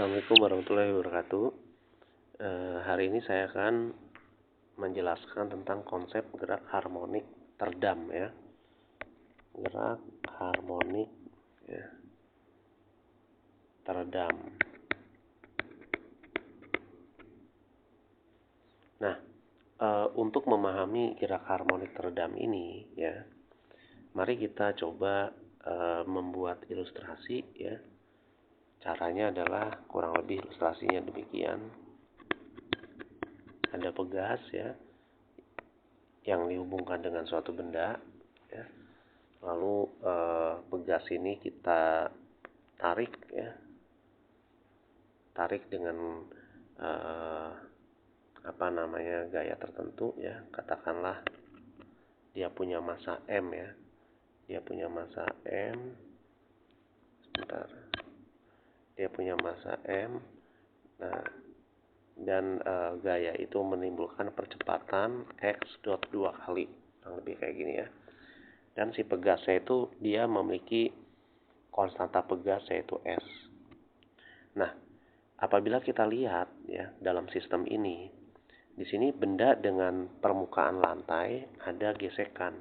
Assalamualaikum warahmatullahi wabarakatuh. Hari ini saya akan menjelaskan tentang konsep gerak harmonik terdam ya. Gerak harmonik ya, terdam. Nah, untuk memahami gerak harmonik terdam ini ya, mari kita coba membuat ilustrasi ya. Caranya adalah kurang lebih ilustrasinya demikian. Ada pegas ya yang dihubungkan dengan suatu benda ya. Lalu pegas ini kita tarik ya. Tarik dengan gaya tertentu ya. Katakanlah dia punya massa M ya. Dia punya massa M. Sebentar. Dia punya massa M. Nah, dan gaya itu menimbulkan percepatan x dot 2 kali, kurang lebih kayak gini ya. Dan si pegasnya itu dia memiliki konstanta pegas yaitu S. Nah, apabila kita lihat ya dalam sistem ini, di sini benda dengan permukaan lantai ada gesekan.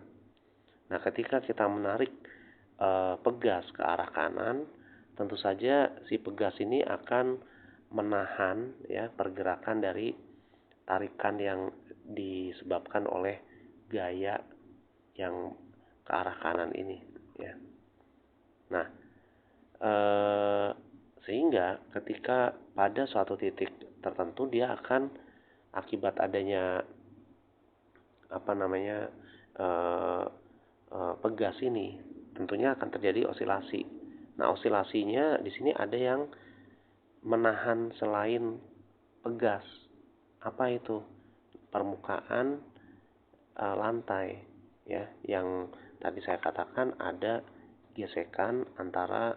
Nah, ketika kita menarik pegas ke arah kanan, tentu saja si pegas ini akan menahan ya pergerakan dari tarikan yang disebabkan oleh gaya yang ke arah kanan ini ya. Nah, sehingga ketika pada suatu titik tertentu dia akan akibat adanya pegas ini tentunya akan terjadi osilasi. Nah, osilasinya di sini ada yang menahan selain pegas. Apa itu? Permukaan lantai ya, yang tadi saya katakan ada gesekan antara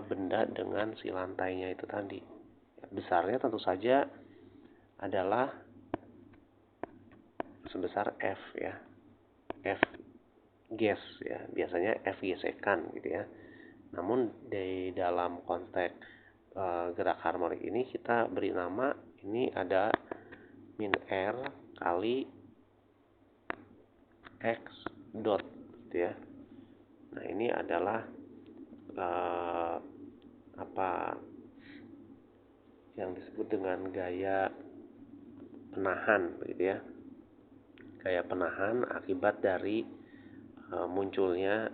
benda dengan si lantainya itu tadi. Besarnya tentu saja adalah sebesar F ya. F ges ya, biasanya F gesekan gitu ya. Namun di dalam konteks gerak harmonik ini kita beri nama ini ada min R kali X dot gitu ya. Nah, ini adalah yang disebut dengan gaya penahan begitu ya. Gaya penahan akibat dari munculnya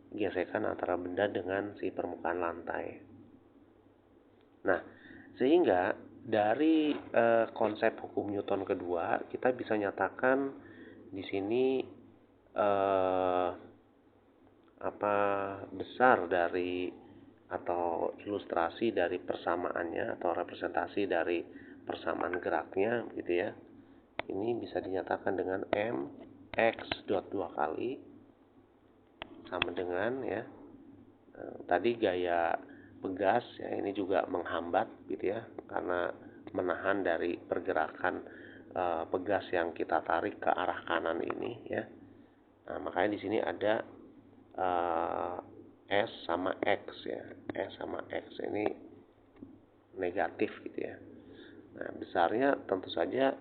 gesekan antara benda dengan si permukaan lantai. Nah, sehingga dari konsep hukum Newton kedua kita bisa nyatakan di sini besar dari atau ilustrasi dari persamaannya atau representasi dari persamaan geraknya gitu ya. Ini bisa dinyatakan dengan M X dot 2 kali sama dengan ya tadi gaya pegas ya, ini juga menghambat gitu ya karena menahan dari pergerakan pegas yang kita tarik ke arah kanan ini ya. Nah, makanya di sini ada S sama X ya. S sama X ini negatif gitu ya. Nah, besarnya tentu saja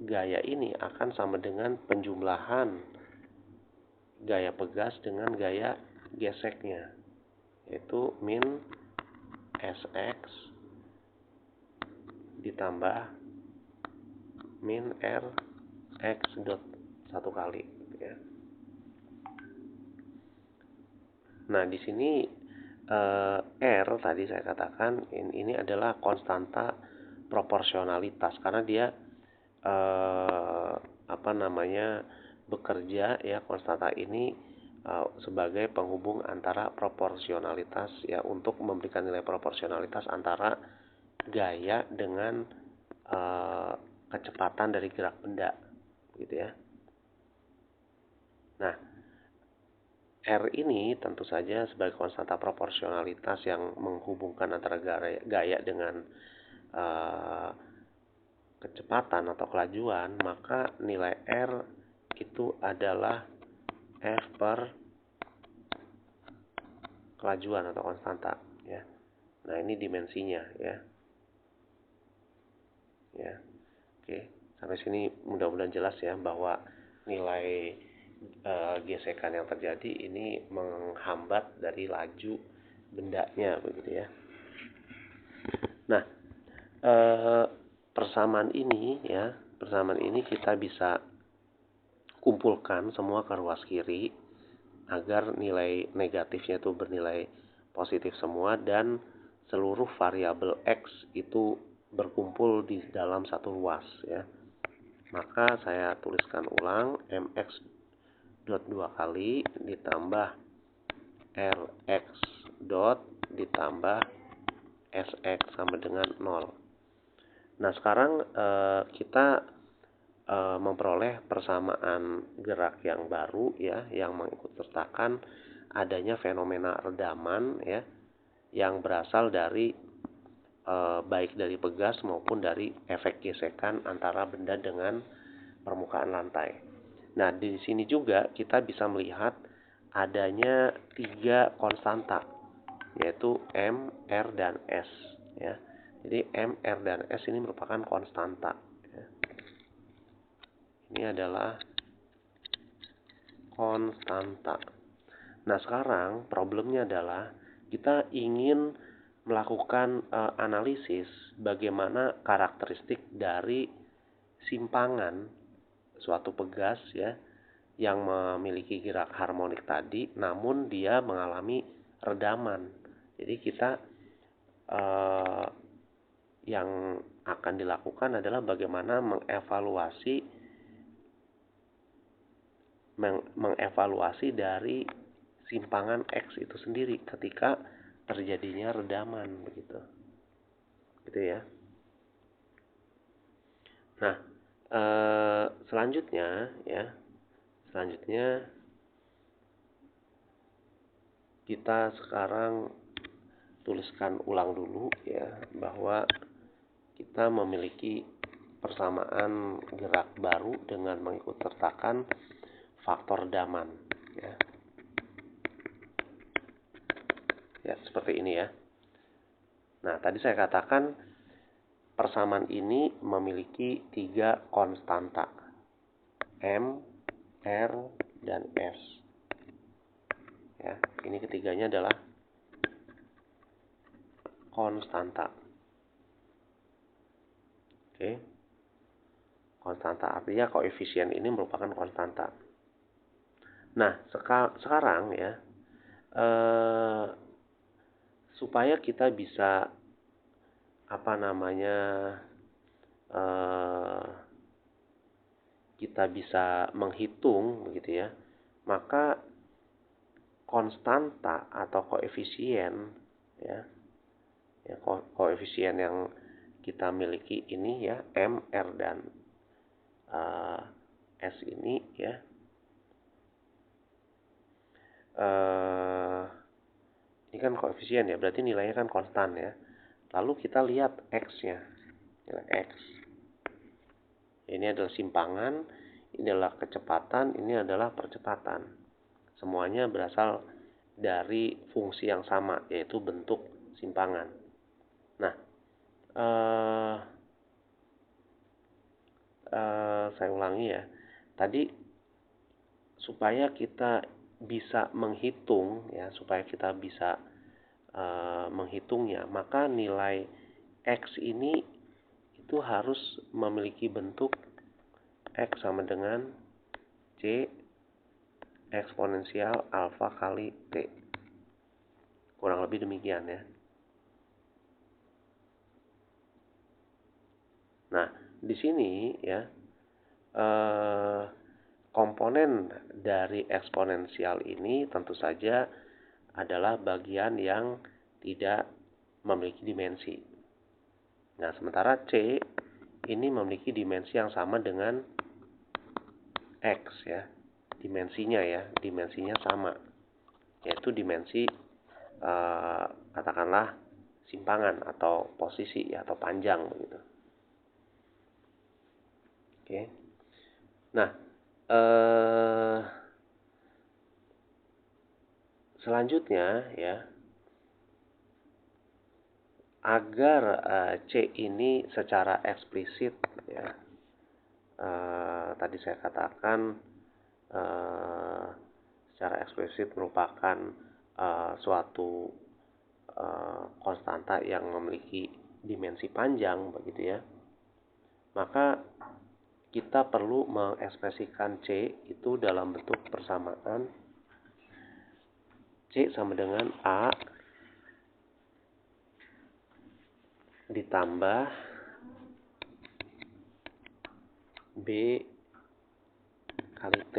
gaya ini akan sama dengan penjumlahan gaya pegas dengan gaya geseknya, yaitu min Sx ditambah min R X dot 1 kali ya. Nah, di sini R tadi saya katakan ini adalah konstanta proporsionalitas karena dia bekerja ya, konstanta ini sebagai penghubung antara proporsionalitas ya, untuk memberikan nilai proporsionalitas antara gaya dengan kecepatan dari gerak benda gitu ya. Nah, R ini tentu saja sebagai konstanta proporsionalitas yang menghubungkan antara gaya dengan kecepatan atau kelajuan, maka nilai R itu adalah F per kelajuan atau konstanta ya. Nah, ini dimensinya ya. Ya. Oke, sampai sini mudah-mudahan jelas ya bahwa nilai gesekan yang terjadi ini menghambat dari laju bendanya begitu ya. Nah, persamaan ini kita bisa kumpulkan semua ke ruas kiri agar nilai negatifnya itu bernilai positif semua dan seluruh variabel X itu berkumpul di dalam satu ruas ya. Maka saya tuliskan ulang mx dot 2 kali ditambah rx dot ditambah sx sama dengan 0. Nah, sekarang kita memperoleh persamaan gerak yang baru ya, yang mengikut sertakan adanya fenomena redaman ya, yang berasal dari baik dari pegas maupun dari efek gesekan antara benda dengan permukaan lantai. Nah, di sini juga kita bisa melihat adanya 3 konstanta, yaitu M, R, dan S ya. Jadi M, R, dan S ini merupakan konstanta ya. Ini adalah konstanta. Nah, sekarang problemnya adalah kita ingin melakukan analisis bagaimana karakteristik dari simpangan suatu pegas ya yang memiliki gerak harmonik tadi, namun dia mengalami redaman. Jadi kita yang akan dilakukan adalah bagaimana mengevaluasi dari simpangan X itu sendiri ketika terjadinya redaman begitu. Gitu ya. Nah, selanjutnya kita sekarang tuliskan ulang dulu ya bahwa kita memiliki persamaan gerak baru dengan mengikut sertakan faktor redaman ya. Ya, seperti ini ya. Nah, tadi saya katakan persamaan ini memiliki 3 konstanta, M, R, dan S. Ya, ini ketiganya adalah konstanta. Oke. Konstanta artinya koefisien ini merupakan konstanta. Nah, sekarang ya, supaya kita bisa kita bisa menghitung begitu ya, maka konstanta atau koefisien ya, koefisien yang kita miliki ini ya, M, R, dan S ini ya, ini kan koefisien ya, berarti nilainya kan konstan ya. Lalu kita lihat X-nya, X. Ini adalah simpangan, ini adalah kecepatan, ini adalah percepatan. Semuanya berasal dari fungsi yang sama, yaitu bentuk simpangan. Nah, saya ulangi ya. Tadi supaya kita bisa menghitung ya, menghitungnya, maka nilai X ini itu harus memiliki bentuk X sama dengan C eksponensial alfa kali T. Kurang lebih demikian ya. Nah, di sini ya, komponen dari eksponensial ini tentu saja adalah bagian yang tidak memiliki dimensi. Nah, sementara C ini memiliki dimensi yang sama dengan X ya. Dimensinya sama. Yaitu dimensi katakanlah simpangan atau posisi ya, atau panjang begitu. Oke. Nah, selanjutnya ya, agar C ini secara eksplisit ya, tadi saya katakan secara eksplisit merupakan suatu konstanta yang memiliki dimensi panjang begitu ya, maka kita perlu mengekspresikan C itu dalam bentuk persamaan C sama dengan A ditambah B kali T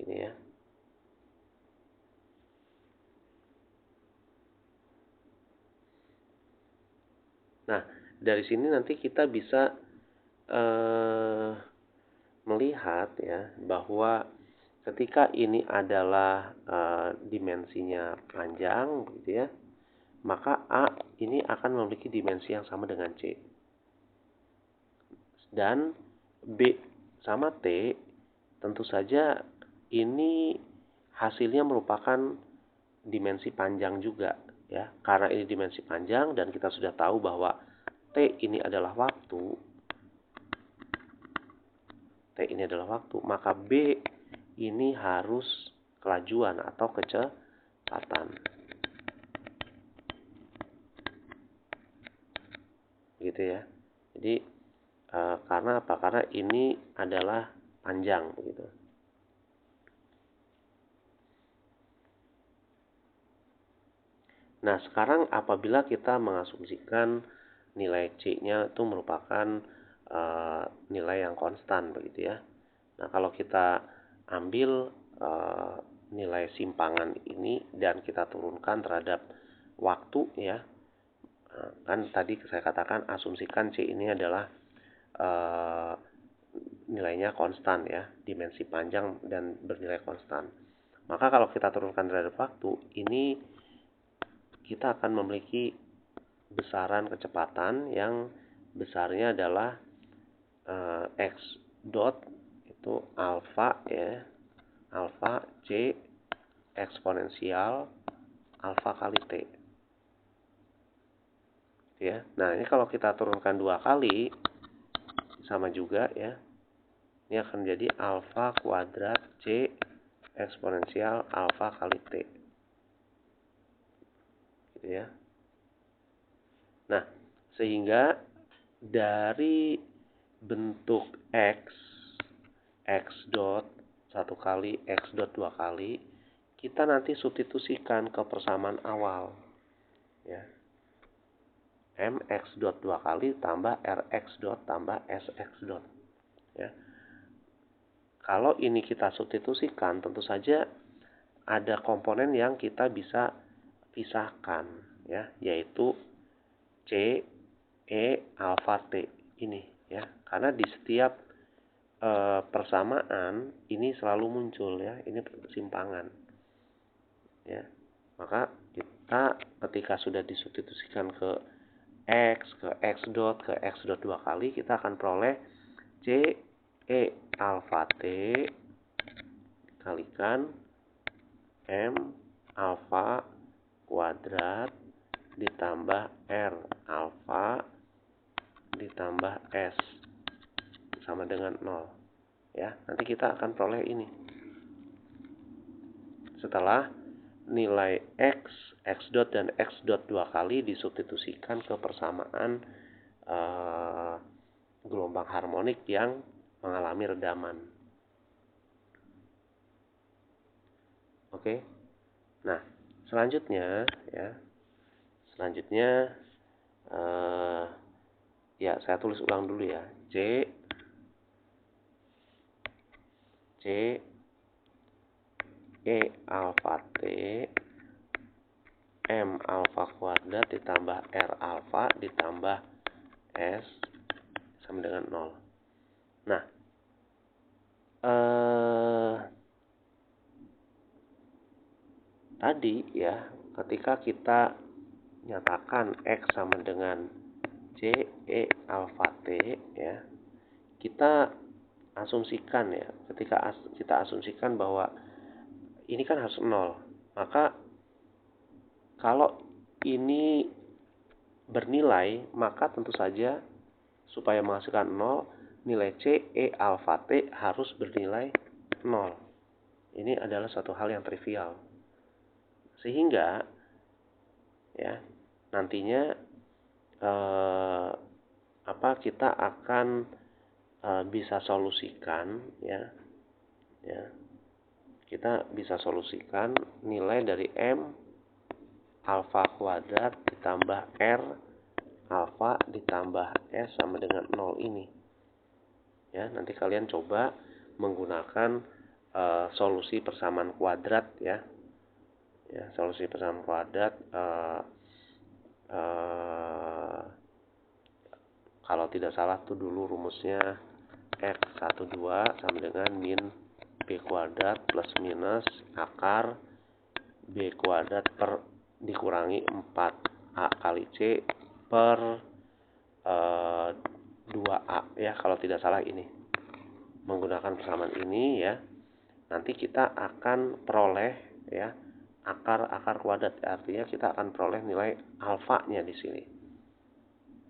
ini ya. Nah, dari sini nanti kita bisa melihat ya bahwa ketika ini adalah dimensinya panjang begitu ya, maka A ini akan memiliki dimensi yang sama dengan C. Dan B sama T tentu saja ini hasilnya merupakan dimensi panjang juga ya. Karena ini dimensi panjang dan kita sudah tahu bahwa T ini adalah waktu, maka B ini harus kelajuan atau kecepatan. Gitu ya. Jadi karena apa? Karena ini adalah panjang begitu. Nah, sekarang apabila kita mengasumsikan nilai C-nya itu merupakan nilai yang konstan begitu ya. Nah, kalau kita ambil nilai simpangan ini dan kita turunkan terhadap waktu ya. Kan tadi saya katakan asumsikan C ini adalah nilainya konstan ya, dimensi panjang dan bernilai konstan. Maka kalau kita turunkan terhadap waktu, ini kita akan memiliki besaran kecepatan yang besarnya adalah x dot itu alfa ya, alfa c eksponensial alfa kali t ya. Nah, ini kalau kita turunkan 2 kali sama juga ya, ini akan menjadi alfa kuadrat c eksponensial alfa kali t gitu ya. Nah, sehingga dari bentuk x dot 1 kali, x dot 2 kali, kita nanti substitusikan ke persamaan awal ya. Mx dot 2 kali tambah Rx dot tambah Sx dot ya. Kalau ini kita substitusikan, tentu saja ada komponen yang kita bisa pisahkan ya, yaitu C E alfa T ini ya. Karena di setiap persamaan ini selalu muncul ya, ini simpangan ya. Maka kita ketika sudah disubstitusikan ke x dot 2 kali, kita akan peroleh C E alfa T dikalikan M alfa kuadrat ditambah R alfa ditambah S sama dengan 0 ya. Nanti kita akan peroleh ini setelah nilai x dot dan x dot 2 kali disubstitusikan ke persamaan gelombang harmonik yang mengalami redaman. Oke. Nah, selanjutnya ya saya tulis ulang dulu ya. C E alfa T M alfa kuadrat ditambah R alfa ditambah S sama dengan 0. Nah, tadi ya, ketika kita nyatakan X sama dengan C E alfa T ya, kita asumsikan ya, ketika kita asumsikan bahwa ini kan harus 0, maka kalau ini bernilai, maka tentu saja supaya menghasilkan 0, nilai C, E, alfa, T harus bernilai 0. Ini adalah suatu hal yang trivial. Sehingga ya nantinya kita akan bisa solusikan ya. Kita bisa solusikan nilai dari M alfa kuadrat ditambah R alfa ditambah S sama dengan 0 ini. Ya, nanti kalian coba menggunakan solusi persamaan kuadrat ya. Solusi persamaan kuadrat kalau tidak salah tuh dulu rumusnya X12 sama dengan min B kuadrat plus minus akar B kuadrat per dikurangi 4A kali C per 2A ya, kalau tidak salah ini. Menggunakan persamaan ini ya, nanti kita akan peroleh ya akar kuadrat, artinya kita akan peroleh nilai alfanya di sini.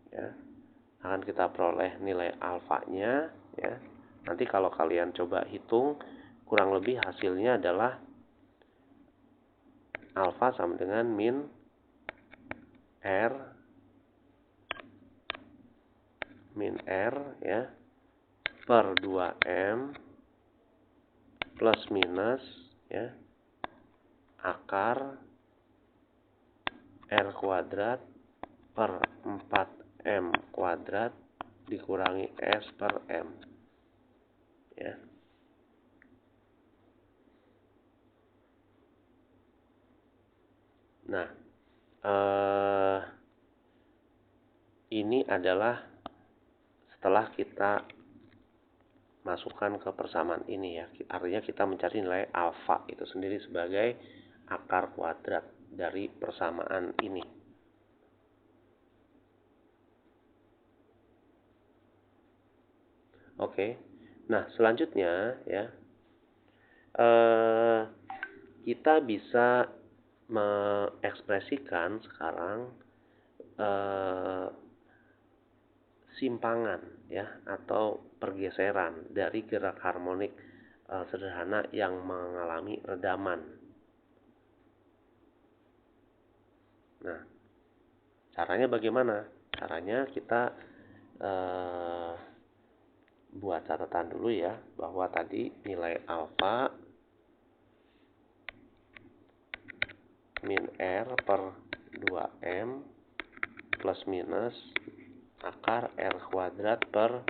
Ya. Akan kita peroleh nilai alfanya ya. Nanti kalau kalian coba hitung, kurang lebih hasilnya adalah alfa sama dengan min R ya per 2M plus minus ya akar R kuadrat per 4M kuadrat dikurangi S per M ya. Nah, ini adalah setelah kita masukkan ke persamaan ini ya. Artinya kita mencari nilai alfa itu sendiri sebagai akar kuadrat dari persamaan ini. Oke. Nah, selanjutnya ya. Kita bisa mengekspresikan sekarang simpangan ya atau pergeseran dari gerak harmonik sederhana yang mengalami redaman. Nah, caranya bagaimana? Caranya kita buat catatan dulu ya, bahwa tadi nilai alfa min R per 2M plus minus akar R kuadrat per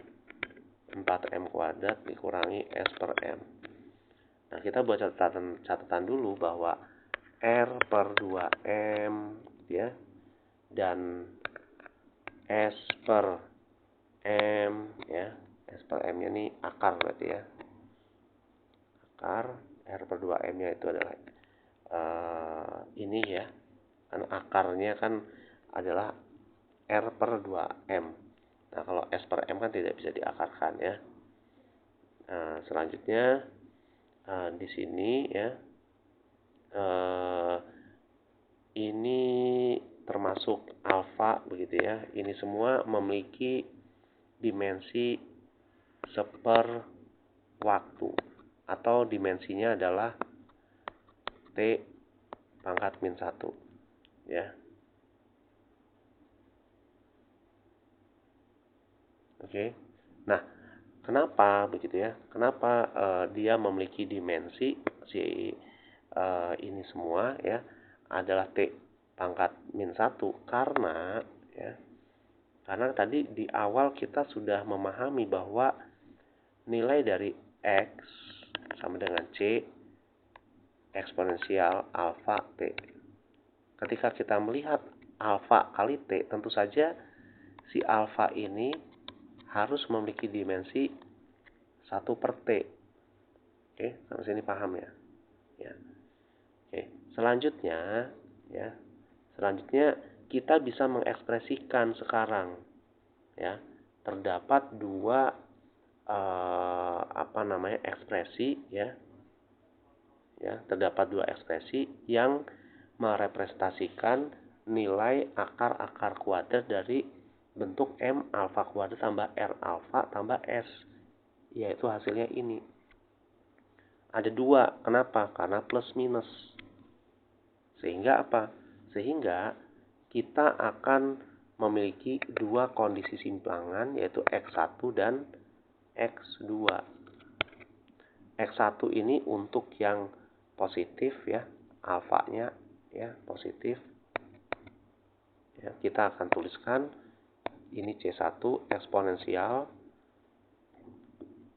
4M kuadrat dikurangi S per M. Nah, kita buat catatan dulu bahwa R per 2M ya dan S per M ya. S per M-nya ini akar berarti ya. Akar R per 2M-nya itu adalah ini ya. Kan akarnya kan adalah R per 2M. Nah, kalau S per M kan tidak bisa diakarkan ya. Nah, selanjutnya di sini ya. Ini termasuk alfa begitu ya. Ini semua memiliki dimensi seper waktu atau dimensinya adalah T pangkat min 1 ya. Oke. Nah, kenapa begitu ya? Kenapa dia memiliki dimensi ini semua ya adalah T pangkat min 1? Karena ya, karena tadi di awal kita sudah memahami bahwa nilai dari X sama dengan C eksponensial alfa T. Ketika kita melihat alfa kali T, tentu saja si alfa ini harus memiliki dimensi 1 per T. Oke, sampai sini paham ya? Ya. Oke, selanjutnya kita bisa mengekspresikan sekarang ya. Terdapat dua ekspresi ya. Ya, terdapat dua ekspresi yang merepresentasikan nilai akar kuadrat dari bentuk M alfa kuadrat tambah R alfa tambah S, yaitu hasilnya ini. Ada 2, kenapa? Karena plus minus. Sehingga apa? Sehingga kita akan memiliki 2 kondisi simpangan, yaitu X1 dan X2. X1 ini untuk yang positif ya, alfanya ya positif. Ya, kita akan tuliskan ini C1 eksponensial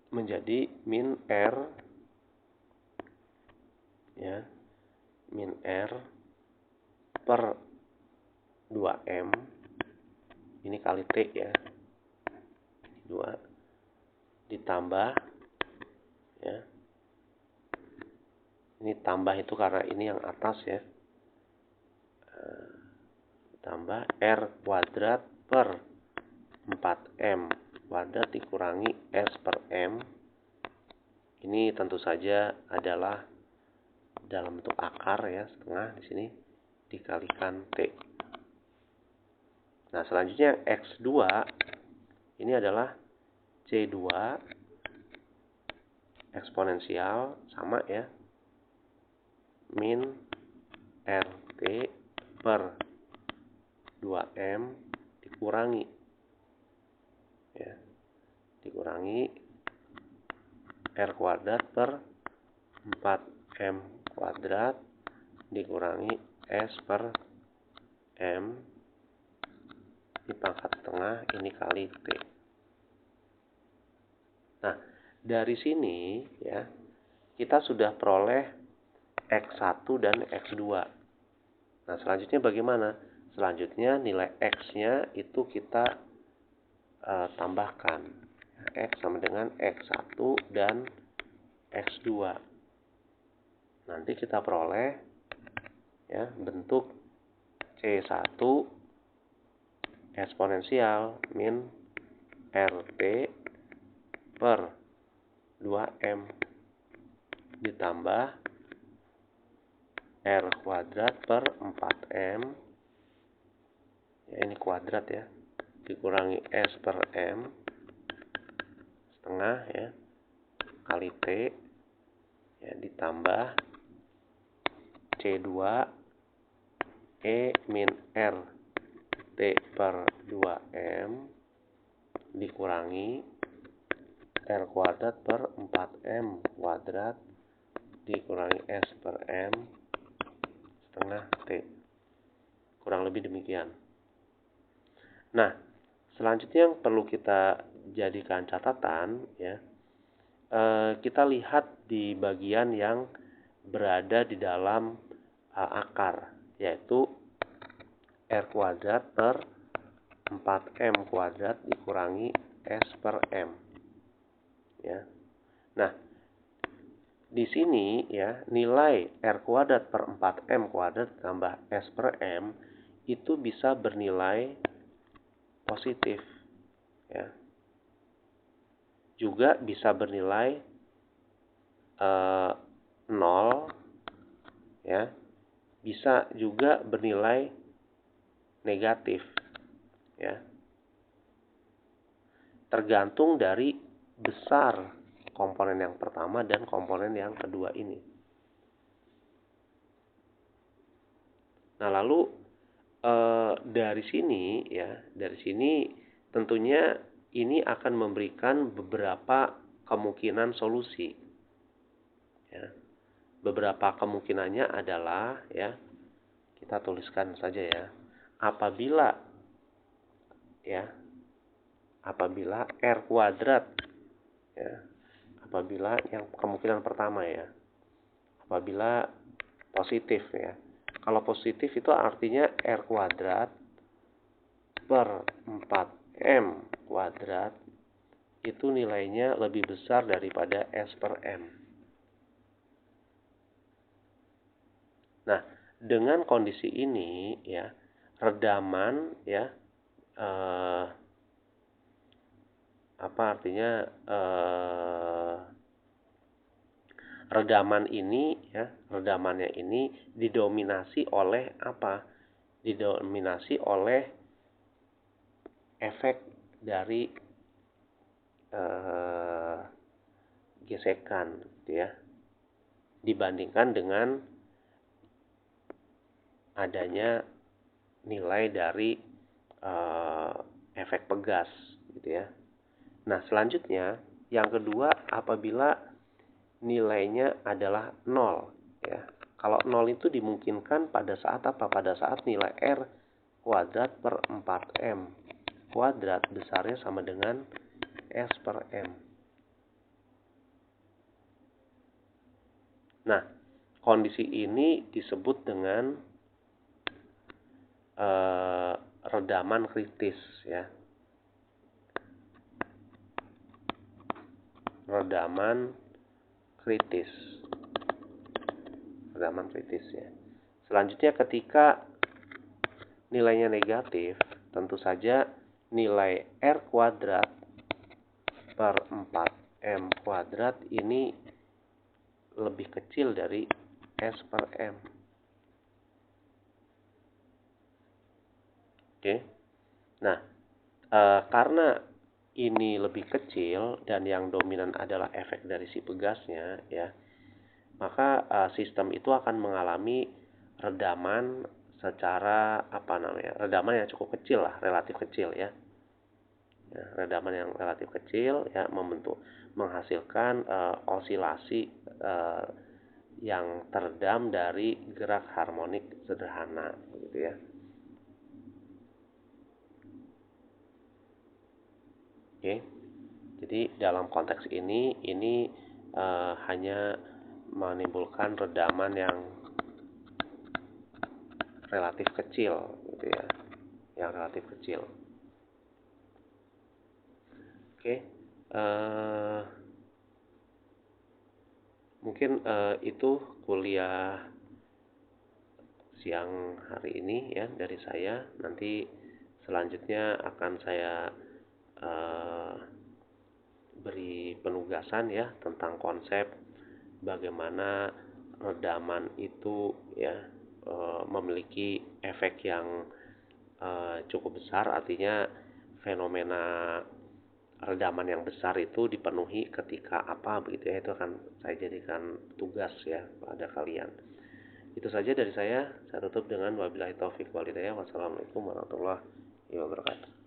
menjadi min R ya, min R per 2M ini kali T ya, 2 ditambah ya, ini tambah itu karena ini yang atas ya, tambah R kuadrat per 4M kuadrat dikurangi S per M. Ini tentu saja adalah dalam bentuk akar ya, setengah di sini dikalikan T. Nah, selanjutnya X2 ini adalah C2 eksponensial sama ya, min RT per 2M dikurangi ya, dikurangi R kuadrat per 4M kuadrat dikurangi S per M di pangkat tengah ini kali T. Nah, dari sini ya kita sudah peroleh X1 dan X2. Nah, selanjutnya bagaimana? Selanjutnya nilai X-nya itu kita tambahkan. X sama dengan X1 dan X2. Nanti kita peroleh ya bentuk C1 eksponensial min RT per 2M ditambah R kuadrat per 4M ya, ini kuadrat ya, dikurangi S per M setengah ya kali T ya, ditambah C2 E min R T per 2M dikurangi R kuadrat per 4M kuadrat dikurangi S per M setengah T. Kurang lebih demikian. Nah, selanjutnya yang perlu kita jadikan catatan ya, kita lihat di bagian yang berada di dalam akar, yaitu R kuadrat per 4M kuadrat dikurangi S per M ya. Nah, di sini ya nilai R kuadrat per 4M kuadrat tambah S per M itu bisa bernilai positif ya. Juga bisa bernilai 0 ya. Bisa juga bernilai negatif ya. Tergantung dari besar komponen yang pertama dan komponen yang kedua ini. Nah, lalu dari sini ya, dari sini tentunya ini akan memberikan beberapa kemungkinan solusi. Ya. Beberapa kemungkinannya adalah ya, kita tuliskan saja ya. Apabila R kuadrat ya, apabila yang kemungkinan pertama ya, apabila positif ya. Kalau positif itu artinya R kuadrat per 4M kuadrat itu nilainya lebih besar daripada S per M. Nah, dengan kondisi ini ya, redaman ya, apa artinya redaman ini ya, redamannya ini didominasi oleh apa? didominasi oleh efek dari gesekan gitu ya, dibandingkan dengan adanya nilai dari efek pegas gitu ya. Nah, selanjutnya yang kedua, apabila nilainya adalah 0 ya. Kalau 0 itu dimungkinkan pada saat apa? Pada saat nilai R kuadrat per 4M kuadrat besarnya sama dengan S per M. Nah, kondisi ini disebut dengan redaman kritis ya. Redaman kritis ya. Selanjutnya ketika nilainya negatif, tentu saja nilai R kuadrat per 4M kuadrat ini lebih kecil dari S per M. Oke. Nah, karena ini lebih kecil dan yang dominan adalah efek dari si pegasnya ya, maka sistem itu akan mengalami redaman secara redaman yang cukup kecil lah, relatif kecil ya. Redaman yang relatif kecil ya, menghasilkan osilasi yang teredam dari gerak harmonik sederhana gitu ya. Oke. Jadi dalam konteks ini hanya menimbulkan redaman yang relatif kecil gitu ya, yang relatif kecil. Oke, mungkin itu kuliah siang hari ini ya dari saya. Nanti selanjutnya akan saya beri penugasan ya tentang konsep bagaimana redaman itu ya memiliki efek yang cukup besar, artinya fenomena redaman yang besar itu dipenuhi ketika apa begitu ya, itu akan saya jadikan tugas ya pada kalian. Itu saja dari saya tutup dengan wabillahi taufik walhidayah. Wassalamualaikum warahmatullahi wabarakatuh.